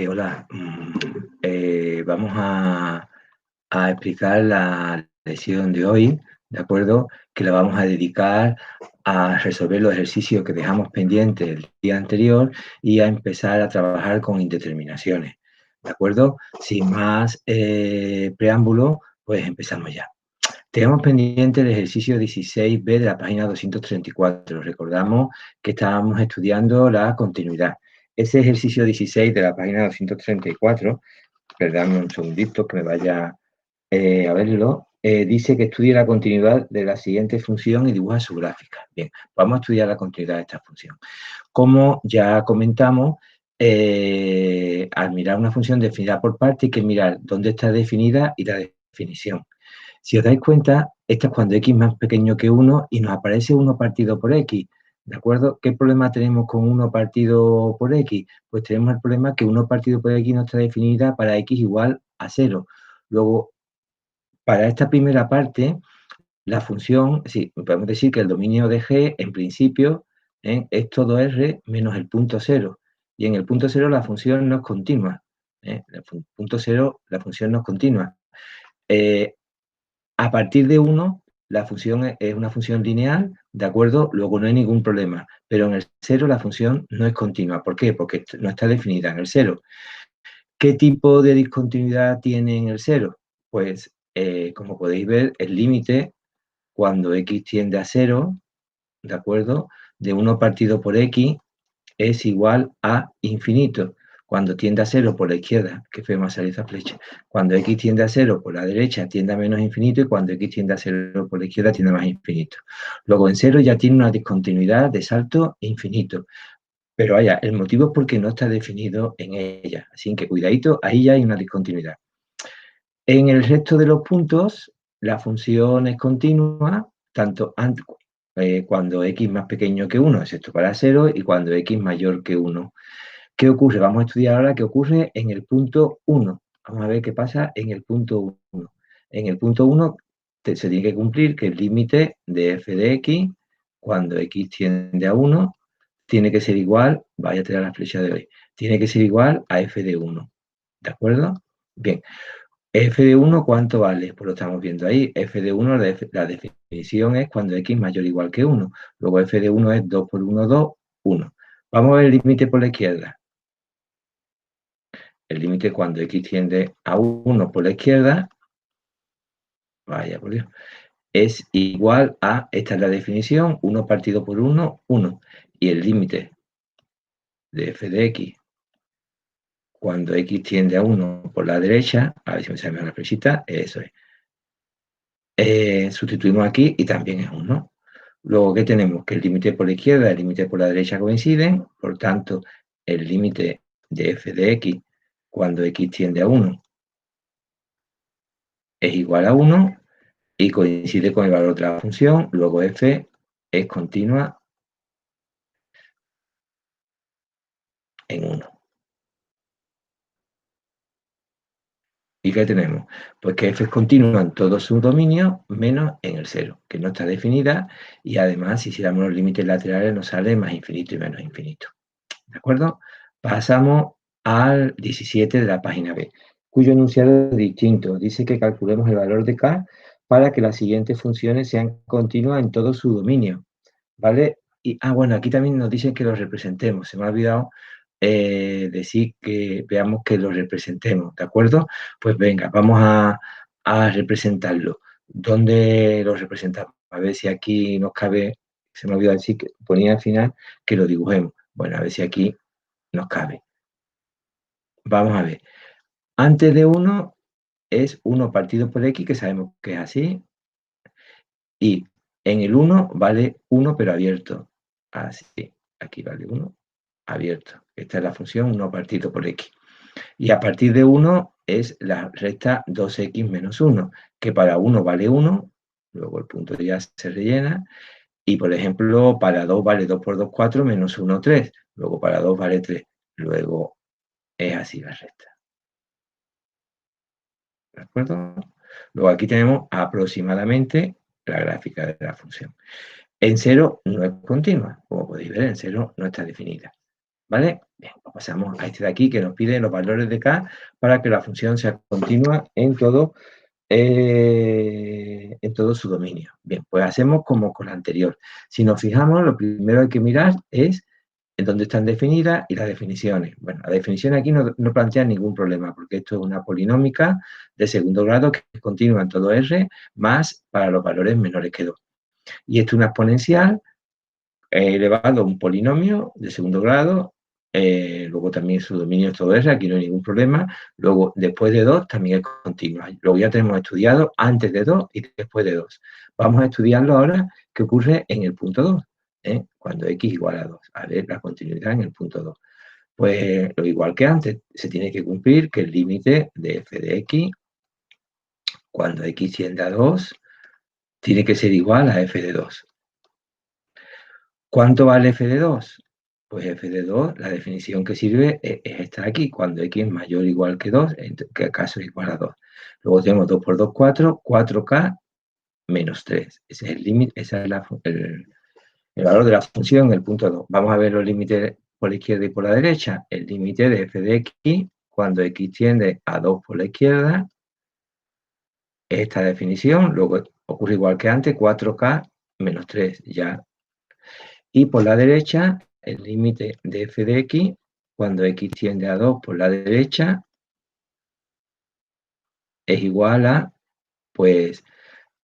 Hola, vamos a explicar la lección de hoy, ¿de acuerdo? Que la vamos a dedicar a resolver los ejercicios que dejamos pendientes el día anterior y a empezar a trabajar con indeterminaciones, ¿de acuerdo? Sin más preámbulo, pues empezamos ya. Tenemos pendiente el ejercicio 16b de la página 234. Recordamos que estábamos estudiando la continuidad. Ese ejercicio 16 de la página 234, perdón un segundito que me vaya a verlo, dice que estudie la continuidad de la siguiente función y dibuja su gráfica. Bien, vamos a estudiar la continuidad de esta función. Como ya comentamos, al mirar una función definida por parte hay que mirar dónde está definida y la definición. Si os dais cuenta, esto es cuando x más pequeño que 1 y nos aparece 1 partido por x, ¿de acuerdo? ¿Qué problema tenemos con 1 partido por x? Pues tenemos el problema que 1 partido por x no está definida para x igual a 0. Luego, para esta primera parte, la función, sí, podemos decir que el dominio de G, en principio, es todo R menos el punto 0. Y en el punto 0 la función no es continua. En el punto 0 la función no es continua. A partir de 1, la función es una función lineal, ¿de acuerdo? Luego no hay ningún problema. Pero en el 0 la función no es continua. ¿Por qué? Porque no está definida en el 0. ¿Qué tipo de discontinuidad tiene en el 0? Pues, como podéis ver, el límite, cuando x tiende a 0, ¿de acuerdo? De 1 partido por x es igual a infinito. Cuando tiende a 0 por la izquierda, que fue más salir esa flecha, cuando x tiende a 0 por la derecha tiende a menos infinito y cuando x tiende a 0 por la izquierda tiende a más infinito. Luego en 0 ya tiene una discontinuidad de salto infinito. Pero vaya, el motivo es porque no está definido en ella. Así que cuidadito, ahí ya hay una discontinuidad. En el resto de los puntos, la función es continua, tanto cuando x más pequeño que 1, excepto para 0, y cuando x mayor que 1. ¿Qué ocurre? Vamos a estudiar ahora qué ocurre en el punto 1. Vamos a ver qué pasa en el punto 1. En el punto 1 se tiene que cumplir que el límite de f de x, cuando x tiende a 1, tiene que ser igual, vaya a tirar la flecha de hoy, tiene que ser igual a f de 1. ¿De acuerdo? Bien. F de 1, ¿cuánto vale? Pues lo estamos viendo ahí. F de 1, la definición es cuando x mayor o igual que 1. Luego f de 1 es 2 por 1, 2, 1. Vamos a ver el límite por la izquierda. El límite cuando x tiende a 1 por la izquierda, vaya por Dios, es igual a, esta es la definición, 1 partido por 1, 1. Y el límite de f de x cuando x tiende a 1 por la derecha, a ver si me sale la flechita, eso es. Sustituimos aquí y también es 1. Luego, ¿qué tenemos? Que el límite por la izquierda y el límite por la derecha coinciden, por tanto, el límite de f de x cuando x tiende a 1 es igual a 1 y coincide con el valor de la función, luego f es continua en 1. ¿Y qué tenemos? Pues que f es continua en todos sus dominios, menos en el 0, que no está definida, y además, si hiciéramos los límites laterales, nos sale más infinito y menos infinito. ¿De acuerdo? Pasamos al 17 de la página B, cuyo enunciado es distinto. Dice que calculemos el valor de k para que las siguientes funciones sean continuas en todo su dominio, ¿vale? Y, bueno, aquí también nos dicen que los representemos. Se me ha olvidado decir que veamos que los representemos, ¿de acuerdo? Pues venga, vamos a representarlo. ¿Dónde lo representamos? A ver si aquí nos cabe, se me ha olvidado decir que ponía al final que lo dibujemos. Bueno, a ver si aquí nos cabe. Vamos a ver. Antes de 1 es 1 partido por x, que sabemos que es así. Y en el 1 vale 1, pero abierto. Así. Aquí vale 1, abierto. Esta es la función 1 partido por x. Y a partir de 1 es la recta 2x menos 1, que para 1 vale 1, luego el punto ya se rellena. Y, por ejemplo, para 2 vale 2 por 2, 4, menos 1, 3. Luego para 2 vale 3. Luego es así la recta. ¿De acuerdo? Luego aquí tenemos aproximadamente la gráfica de la función. En 0 no es continua, como podéis ver, en 0 no está definida. ¿vale? Bien, pues pasamos a este de aquí que nos pide los valores de K para que la función sea continua en todo su dominio. Bien, pues hacemos como con la anterior. Si nos fijamos, lo primero que hay que mirar es en dónde están definidas y las definiciones. Bueno, la definición aquí no plantea ningún problema, porque esto es una polinómica de segundo grado que es continua en todo R, más para los valores menores que 2. Y esto es una exponencial elevado a un polinomio de segundo grado, luego también su dominio es todo R, aquí no hay ningún problema. Luego, después de 2, también es continua. Luego ya tenemos estudiado antes de 2 y después de 2. Vamos a estudiarlo ahora, qué ocurre en el punto 2, cuando x igual a 2. A ver la continuidad en el punto 2. Pues lo igual que antes, se tiene que cumplir que el límite de f de x, cuando x tiende a 2, tiene que ser igual a f de 2. ¿Cuánto vale f de 2? Pues f de 2, la definición que sirve es esta aquí, cuando x es mayor o igual que 2, que acaso es igual a 2. Luego tenemos 2 por 2, 4, 4k menos 3. Ese es el límite, ese es el valor de la función, el punto 2. Vamos a ver los límites por la izquierda y por la derecha. El límite de f de x, cuando x tiende a 2 por la izquierda, es esta definición. Luego ocurre igual que antes, 4k menos 3, ya. Y por la derecha, el límite de f de x, cuando x tiende a 2 por la derecha, es igual a, pues,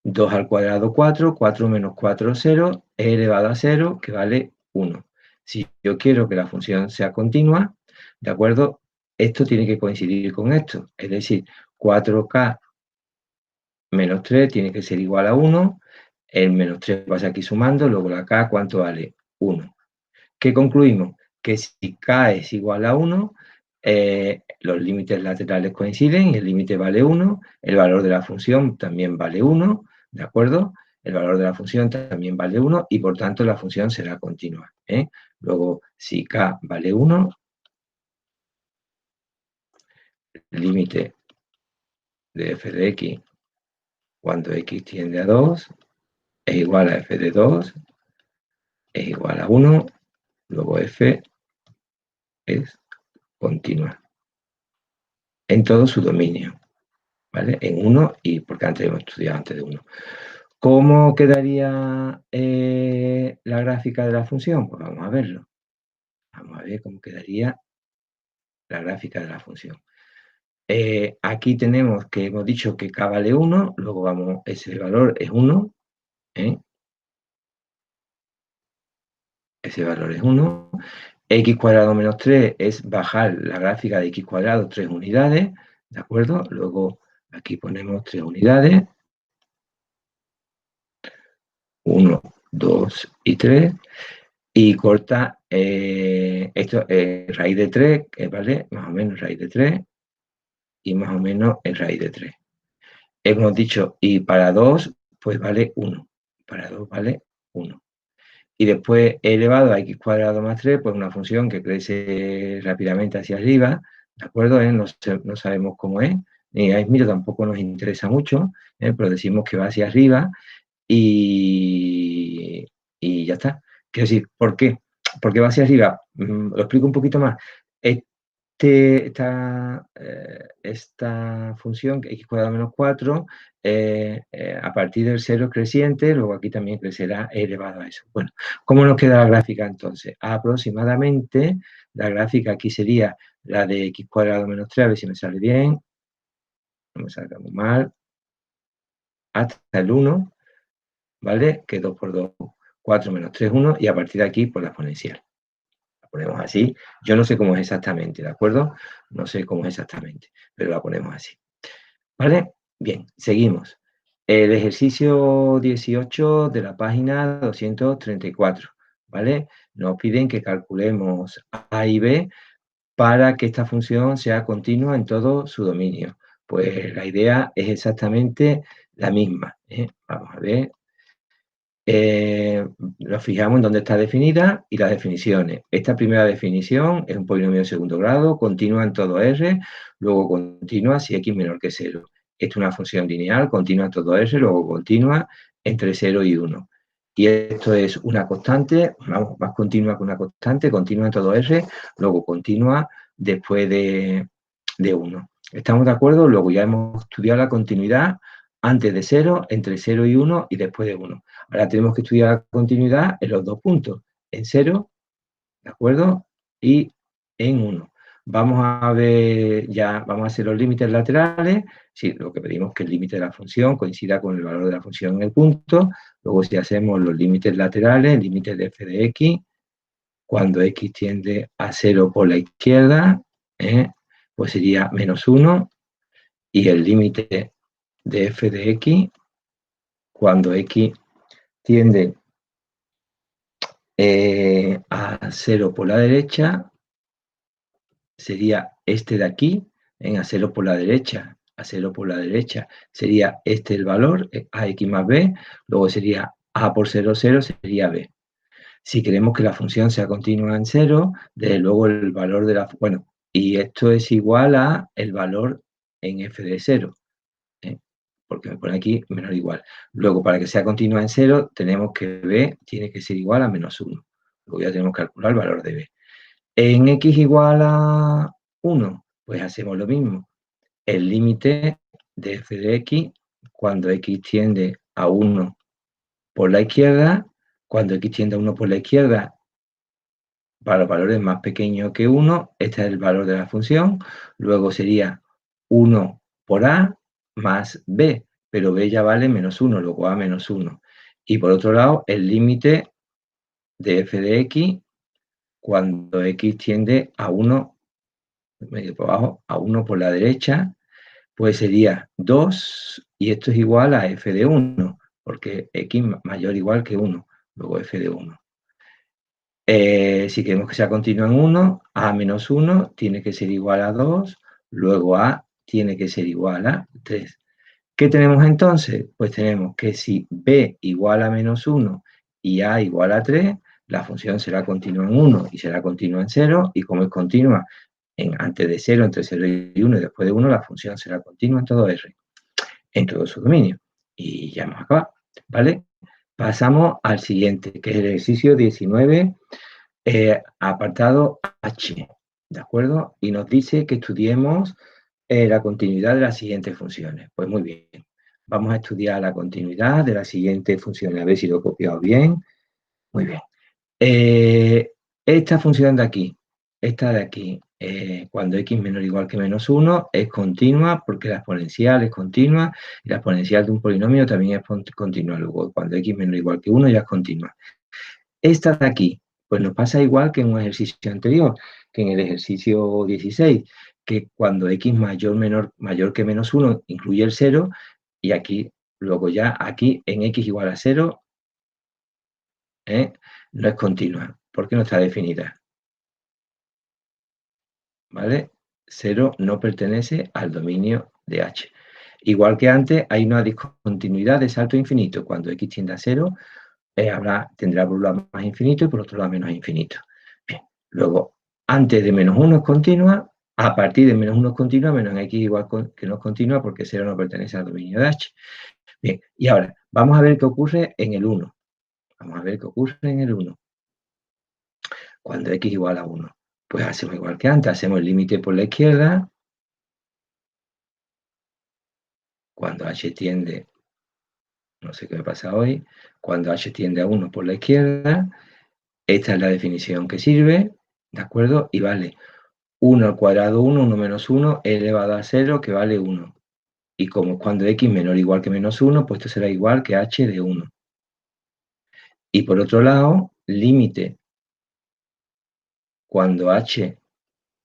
2 al cuadrado 4, 4 menos 4, 0, e elevado a 0, que vale 1. Si yo quiero que la función sea continua, ¿de acuerdo? Esto tiene que coincidir con esto. Es decir, 4k menos 3 tiene que ser igual a 1. El menos 3 pasa aquí sumando, luego la k, ¿cuánto vale? 1. ¿Qué concluimos? Que si k es igual a 1, los límites laterales coinciden y el límite vale 1, el valor de la función también vale 1, ¿de acuerdo? El valor de la función también vale 1 y por tanto la función será continua. Luego, si k vale 1, el límite de f de x cuando x tiende a 2 es igual a f de 2, es igual a 1, luego f es continua en todo su dominio, ¿vale? En 1 y porque antes hemos estudiado antes de 1. ¿Cómo quedaría la gráfica de la función? Pues vamos a verlo. Vamos a ver cómo quedaría la gráfica de la función. Aquí tenemos que hemos dicho que k vale 1, luego ese valor es 1, ese valor es 1. X cuadrado menos 3 es bajar la gráfica de x cuadrado 3 unidades, ¿de acuerdo? Luego aquí ponemos 3 unidades. 1, 2 y 3. Y corta esto raíz de 3, ¿vale? Más o menos raíz de 3. Y más o menos es raíz de 3. Hemos dicho, y para 2, pues vale 1. Para 2 vale 1. Y después he elevado a x cuadrado más 3, pues una función que crece rápidamente hacia arriba, ¿de acuerdo? No sabemos cómo es, ni a mira, tampoco nos interesa mucho, pero decimos que va hacia arriba y ya está. Quiero decir, ¿por qué? ¿Por qué va hacia arriba? Lo explico un poquito más. Esta función, x cuadrado menos 4, a partir del 0 creciente, luego aquí también crecerá elevado a eso. Bueno, ¿cómo nos queda la gráfica entonces? Aproximadamente, la gráfica aquí sería la de x cuadrado menos 3, a ver si me sale bien, no me salga muy mal, hasta el 1, ¿vale? Que 2 por 2, 4 menos 3, 1, y a partir de aquí, pues la exponencial. La ponemos así. Yo no sé cómo es exactamente, ¿de acuerdo? No sé cómo es exactamente, pero la ponemos así. ¿Vale? Bien, seguimos. El ejercicio 18 de la página 234, ¿vale? Nos piden que calculemos A y B para que esta función sea continua en todo su dominio. Pues la idea es exactamente la misma. Vamos a ver. Nos fijamos en dónde está definida y las definiciones. Esta primera definición es un polinomio de segundo grado, continua en todo R, luego continua si x menor que 0. Esta es una función lineal, continua en todo R, luego continua entre 0 y 1. y esto es una constante, vamos, más continua que una constante, continua en todo R, luego continua después de 1. ¿Estamos de acuerdo? Luego ya hemos estudiado la continuidad antes de 0, entre 0 y 1 y después de 1. Ahora tenemos que estudiar la continuidad en los dos puntos, en 0, ¿de acuerdo? Y en 1. Vamos a ver, ya vamos a hacer los límites laterales. Sí, lo que pedimos es que el límite de la función coincida con el valor de la función en el punto. Luego si hacemos los límites laterales, límites de f de x, cuando x tiende a 0 por la izquierda, pues sería menos 1. Y el límite de f de x, cuando x tiende a 0 por la derecha, sería este de aquí, a 0 por la derecha, a 0 por la derecha, sería este el valor, ax más b, luego sería a por 0, 0, sería b. Si queremos que la función sea continua en 0, desde luego el valor de la... Bueno, y esto es igual a el valor en f de 0, porque me pone aquí menor o igual. Luego, para que sea continua en 0, tenemos que b tiene que ser igual a menos 1. Luego ya tenemos que calcular el valor de b. En x igual a 1, pues hacemos lo mismo. El límite de f de x, cuando x tiende a 1 por la izquierda, cuando x tiende a 1 por la izquierda, para los valores más pequeños que 1, este es el valor de la función. Luego sería 1 por a más b, pero b ya vale menos 1, luego a menos 1. Y por otro lado, el límite de f de x, cuando x tiende a 1 medio por abajo, a 1 por la derecha, pues sería 2, y esto es igual a f de 1, porque x mayor o igual que 1, luego f de 1. Si queremos que sea continua en 1, a menos 1 tiene que ser igual a 2, luego a tiene que ser igual a 3. ¿Qué tenemos entonces? Pues tenemos que si b igual a menos 1 y a igual a 3, la función será continua en 1 y será continua en 0, y como es continua antes de 0, entre 0 y 1 y después de 1, la función será continua en todo R, en todo su dominio. Y ya hemos acabado, ¿vale? Pasamos al siguiente, que es el ejercicio 19, apartado H, ¿de acuerdo? Y nos dice que estudiemos la continuidad de las siguientes funciones. Pues muy bien, vamos a estudiar la continuidad de las siguientes funciones, a ver si lo he copiado bien. Muy bien. Esta función de aquí, esta de aquí, cuando x menor o igual que menos 1, es continua porque la exponencial es continua y la exponencial de un polinomio también es continua. Luego, cuando x menor o igual que 1 ya es continua. Esta de aquí, pues nos pasa igual que en un ejercicio anterior, que en el ejercicio 16, que cuando x mayor que menos 1 incluye el 0, y aquí, luego ya aquí en x igual a 0, no es continua, porque no está definida. ¿Vale? 0 no pertenece al dominio de H. Igual que antes, hay una discontinuidad de salto infinito. Cuando x tiende a 0, tendrá por un lado más infinito y por otro lado menos infinito. Bien. Luego, antes de menos 1 es continua, a partir de menos 1 es continua, menos x igual que no es continua porque 0 no pertenece al dominio de H. Bien, y ahora, vamos a ver qué ocurre en el 1. Vamos a ver qué ocurre en el 1. Cuando x igual a 1. Pues hacemos igual que antes, hacemos el límite por la izquierda. Cuando h tiende, no sé qué me pasa hoy, cuando h tiende a 1 por la izquierda, esta es la definición que sirve, ¿de acuerdo? Y vale 1 al cuadrado 1, 1 menos 1, elevado a 0, que vale 1. Y como cuando x menor o igual que menos 1, pues esto será igual que h de 1. Y por otro lado, límite cuando h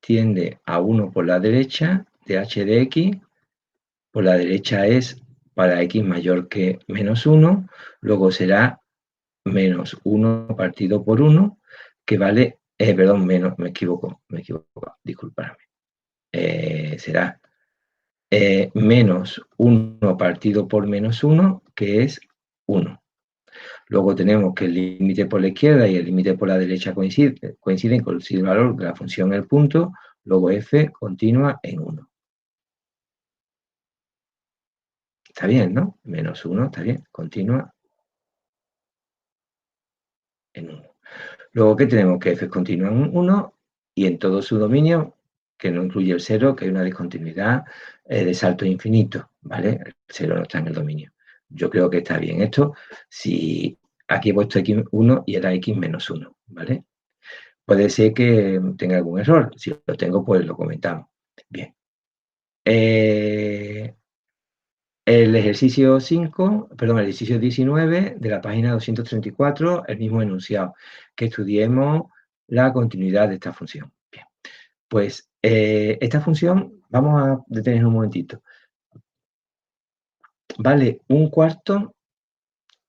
tiende a 1 por la derecha, de h de x, por la derecha es para x mayor que menos 1, luego será menos 1 partido por 1, que vale, perdón, menos, me equivoco, disculpadme. Será menos 1 partido por menos 1, que es 1. Luego tenemos que el límite por la izquierda y el límite por la derecha coinciden con el valor de la función en el punto, luego f continua en 1. Está bien, ¿no? Menos 1, está bien, continua. en 1. Luego, ¿qué tenemos? Que f continúa en 1 y en todo su dominio, que no incluye el 0, que hay una discontinuidad de salto infinito, ¿vale? El 0 no está en el dominio. Yo creo que está bien esto si aquí he puesto x1 y era x menos 1, ¿vale? Puede ser que tenga algún error. Si lo tengo, pues lo comentamos. Bien. El ejercicio 5, perdón, el ejercicio 19 de la página 234, el mismo enunciado, que estudiemos la continuidad de esta función. Bien, pues esta función, vamos a detener un momentito, vale un cuarto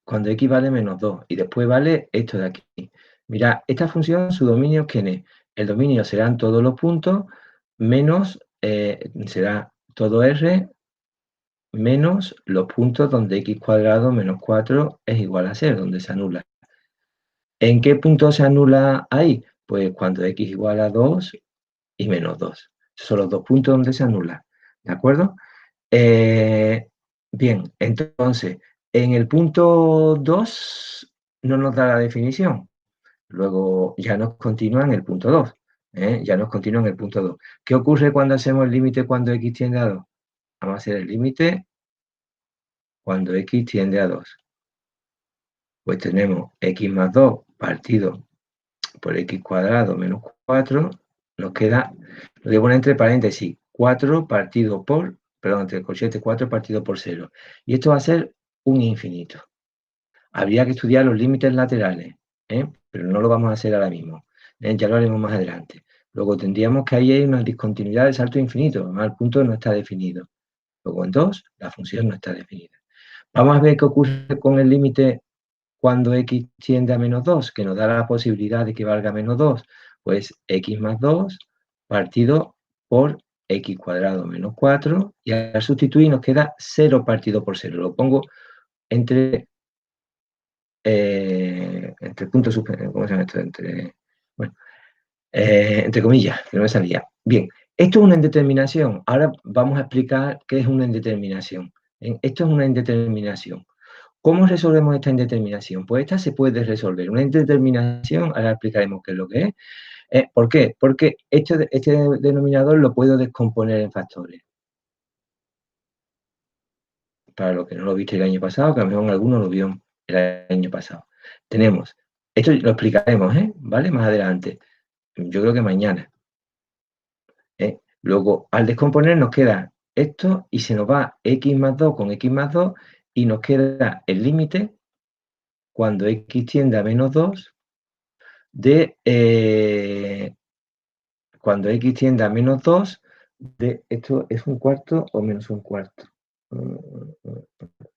cuando x vale menos 2 y después vale esto de aquí. Mira, esta función, su dominio, ¿quién es? El dominio serán todos los puntos menos, será todo R menos los puntos donde x cuadrado menos 4 es igual a 0, donde se anula. ¿En qué punto se anula ahí? Pues cuando x igual a 2 y menos 2. Esos son los dos puntos donde se anula. ¿De acuerdo? Bien, entonces, en el punto 2 no nos da la definición. Luego ya nos continúa en el punto 2. Ya nos continúa en el punto 2. ¿Qué ocurre cuando hacemos el límite cuando x tiende a 2? Vamos a hacer el límite cuando x tiende a 2. Pues tenemos x más 2 partido por x cuadrado menos 4, nos queda, lo voy a poner entre paréntesis, 4 partido por, perdón, entre el corchete 4 partido por 0. Y esto va a ser un infinito. Habría que estudiar los límites laterales, pero no lo vamos a hacer ahora mismo. Ya lo haremos más adelante. Luego tendríamos que ahí hay una discontinuidad de salto infinito, además el punto no está definido. Luego en 2, la función no está definida. Vamos a ver qué ocurre con el límite cuando x tiende a menos 2, que nos da la posibilidad de que valga menos 2, pues x más 2 partido por x cuadrado menos 4, y al sustituir nos queda 0 partido por 0. Lo pongo entre puntos suspendidos, ¿cómo se llama esto? Entre comillas, que no me salía. Bien, esto es una indeterminación. Ahora vamos a explicar qué es una indeterminación. Esto es una indeterminación. ¿Cómo resolvemos esta indeterminación? Pues esta se puede resolver. Una indeterminación, ahora explicaremos qué es lo que es. ¿Por qué? Porque este denominador lo puedo descomponer en factores. Para los que no lo viste el año pasado, que a lo mejor alguno lo vio el año pasado. Tenemos, esto lo explicaremos, ¿vale? Más adelante. Yo creo que mañana. Luego, al descomponer nos queda esto y se nos va x más 2 con x más 2 y nos queda el límite cuando x tiende a menos 2 de cuando x tiende a menos 2 de esto es un cuarto o menos un cuarto.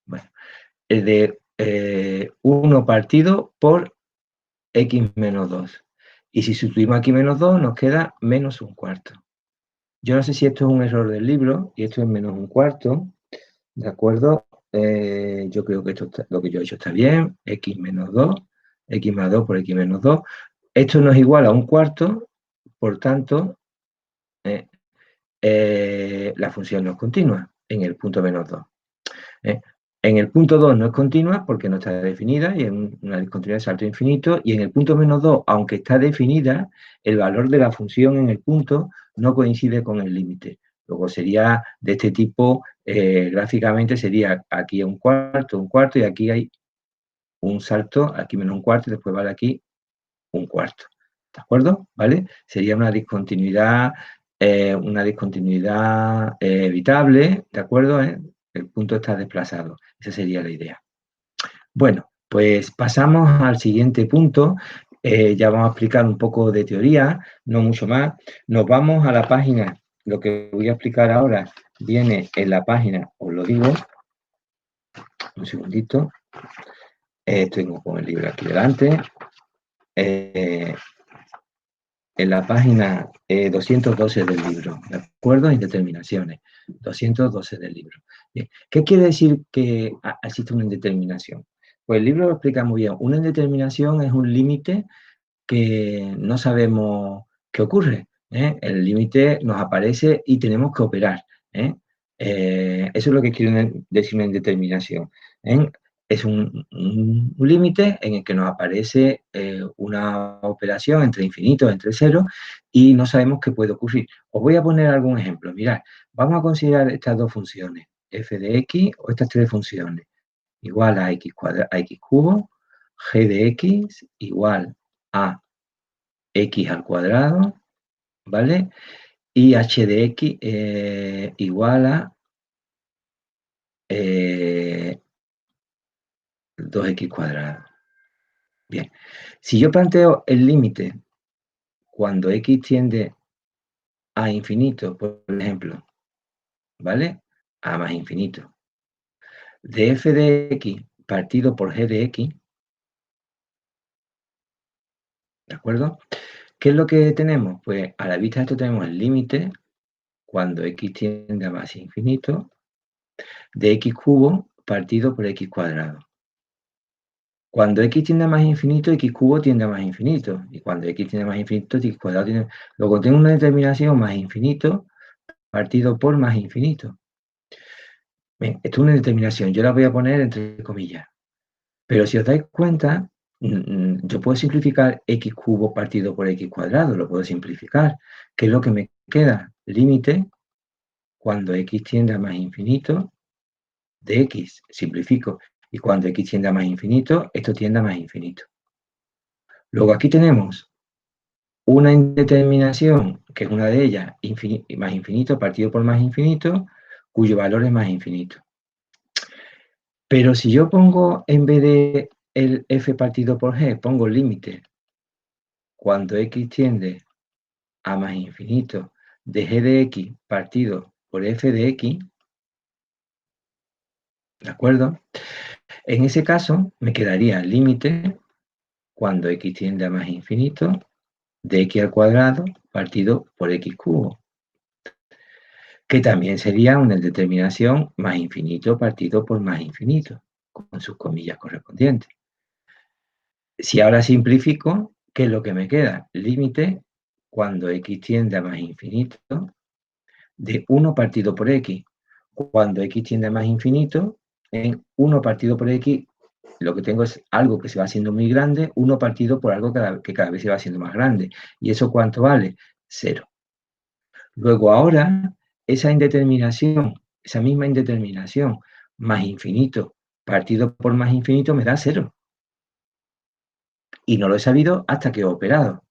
Bueno, el de 1 partido por x menos 2. Y si sustituimos aquí menos 2 nos queda menos un cuarto. Yo no sé si esto es un error del libro y esto es menos un cuarto, ¿de acuerdo? Yo creo que esto lo que yo he hecho está bien, x menos 2, x más 2 por x menos 2. Esto no es igual a un cuarto, por tanto, la función no es continua en el punto menos 2. En el punto 2 no es continua porque no está definida y es una discontinuidad de salto infinito, y en el punto menos 2, aunque está definida, el valor de la función en el punto no coincide con el límite. Luego sería de este tipo, gráficamente sería aquí un cuarto, y aquí hay un salto, aquí menos un cuarto y después vale aquí un cuarto. ¿De acuerdo? ¿Vale? Sería una discontinuidad evitable, ¿de acuerdo? El punto está desplazado. Esa sería la idea. Bueno, pues pasamos al siguiente punto. Ya vamos a explicar un poco de teoría, no mucho más. Nos vamos a la página. Lo que voy a explicar ahora viene en la página, os lo digo. Un segundito. Tengo con el libro aquí delante. En la página 212 del libro, ¿de acuerdo? Indeterminaciones, 212 del libro. Bien. ¿Qué quiere decir que existe una indeterminación? Pues el libro lo explica muy bien. Una indeterminación es un límite que no sabemos qué ocurre. El límite nos aparece y tenemos que operar. Eso es lo que quiere decir una indeterminación. es un límite en el que nos aparece una operación entre infinito, entre cero, y no sabemos qué puede ocurrir. Os voy a poner algún ejemplo. Mirad, vamos a considerar estas dos funciones, f de x o estas tres funciones, igual a x, a x cubo, g de x igual a x al cuadrado, ¿vale? Y h de x igual a 2x cuadrado. Bien, si yo planteo el límite cuando x tiende a infinito, por ejemplo, ¿vale? A más infinito, de f de x partido por g de x, ¿de acuerdo? ¿Qué es lo que tenemos? Pues a la vista de esto tenemos el límite cuando x tiende a más infinito de x cubo partido por x cuadrado. Cuando x tiende a más infinito, x cubo tiende a más infinito. Y cuando x tiende a más infinito, x cuadrado tiende... Luego tengo una determinación más infinito partido por más infinito. Bien, esto es una determinación. Yo la voy a poner entre comillas. Pero si os dais cuenta, yo puedo simplificar x cubo partido por x cuadrado. Lo puedo simplificar. ¿Qué es lo que me queda? Límite cuando x tiende a más infinito de x. Simplifico. Y cuando x tiende a más infinito, esto tiende a más infinito. Luego aquí tenemos una indeterminación, que es una de ellas, más infinito partido por más infinito, cuyo valor es más infinito. Pero si yo pongo, en vez de el f partido por g, pongo límite cuando x tiende a más infinito de g de x partido por f de x, ¿de acuerdo? En ese caso me quedaría límite cuando x tiende a más infinito de x al cuadrado partido por x cubo, que también sería una determinación más infinito partido por más infinito, con sus comillas correspondientes. Si ahora simplifico, ¿qué es lo que me queda? Límite cuando x tiende a más infinito de 1 partido por x. Cuando x tiende a más infinito, en 1 partido por x, lo que tengo es algo que se va haciendo muy grande, 1 partido por algo que cada vez se va haciendo más grande. ¿Y eso cuánto vale? 0. Luego ahora, esa indeterminación, esa misma indeterminación, más infinito partido por más infinito me da 0. Y no lo he sabido hasta que he operado.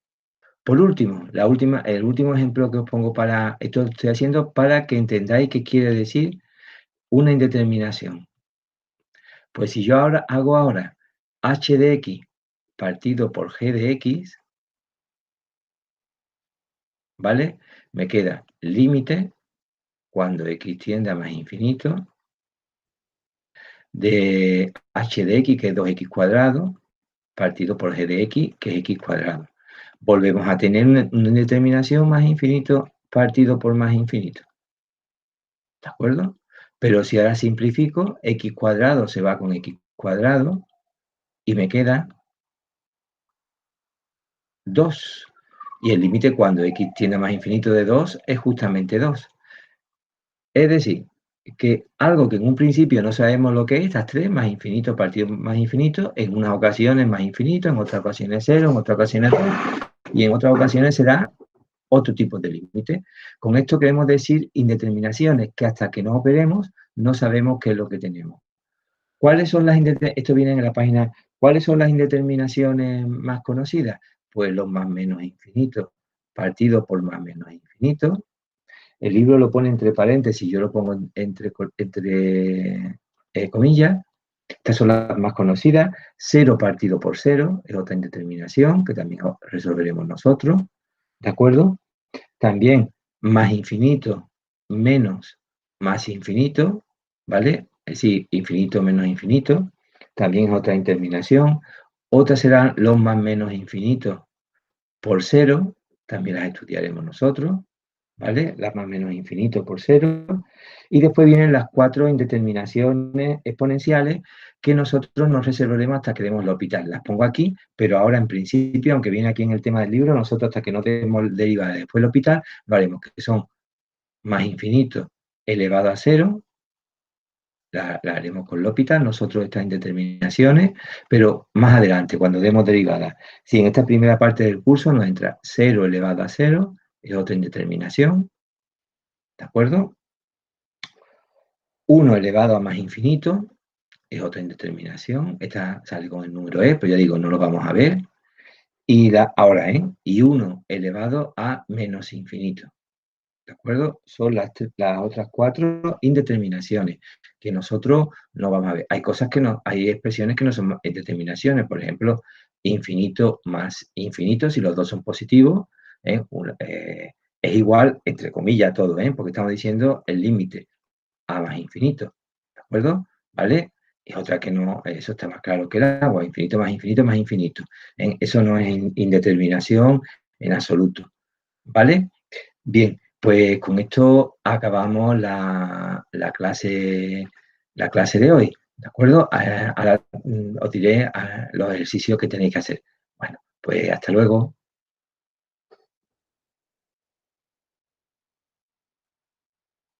Por último, el último ejemplo que os pongo para esto lo estoy haciendo para que entendáis qué quiere decir una indeterminación. Pues si yo ahora hago h de x partido por g de x, ¿vale? Me queda límite cuando x tiende a más infinito de h de x, que es 2x cuadrado, partido por g de x, que es x cuadrado. Volvemos a tener una determinación más infinito partido por más infinito. ¿De acuerdo? Pero si ahora simplifico, x cuadrado se va con x cuadrado y me queda 2. Y el límite cuando x tiende a más infinito de 2 es justamente 2. Es decir, que algo que en un principio no sabemos lo que es, estas 3, más infinito partido más infinito, en unas ocasiones más infinito, en otras ocasiones 0, en otras ocasiones 2, y en otras ocasiones será otro tipo de límite. Con esto queremos decir indeterminaciones, que hasta que no operemos no sabemos qué es lo que tenemos. ¿Cuáles son las esto viene en la página, ¿cuáles son las indeterminaciones más conocidas? Pues los más menos infinitos, partido por más menos infinito. El libro lo pone entre paréntesis, yo lo pongo entre comillas. Estas son las más conocidas. 0 partido por 0 es otra indeterminación que también resolveremos nosotros. ¿De acuerdo? También más infinito menos más infinito, ¿vale? Es decir, infinito menos infinito, también es otra indeterminación. Otras serán los más menos infinitos por 0, también las estudiaremos nosotros, ¿vale? Las más menos infinito por 0. Y después vienen las 4 indeterminaciones exponenciales que nosotros nos reservaremos hasta que demos el hospital. Las pongo aquí, pero ahora en principio, aunque viene aquí en el tema del libro, nosotros hasta que no demos derivada después el hospital, lo haremos, que son más infinito elevado a 0, la haremos con L'Hopital, nosotros estas indeterminaciones, pero más adelante, cuando demos derivadas. Si en esta primera parte del curso nos entra 0 elevado a 0, es otra indeterminación, ¿de acuerdo? 1 elevado a más infinito es otra indeterminación. Esta sale con el número e, pero ya digo, no lo vamos a ver. Y ahora, y 1 elevado a menos infinito. ¿De acuerdo? Son las otras 4 indeterminaciones que nosotros no vamos a ver. Hay cosas que no, hay expresiones que no son indeterminaciones. Por ejemplo, infinito más infinito, si los dos son positivos, es igual, entre comillas, todo, porque estamos diciendo el límite a más infinito. ¿De acuerdo? ¿Vale? Es otra que no, eso está más claro que el agua, infinito más infinito más infinito. Eso no es indeterminación en absoluto. ¿Vale? Bien, pues con esto acabamos la clase de hoy, ¿de acuerdo? Ahora os diré los ejercicios que tenéis que hacer. Bueno, pues hasta luego.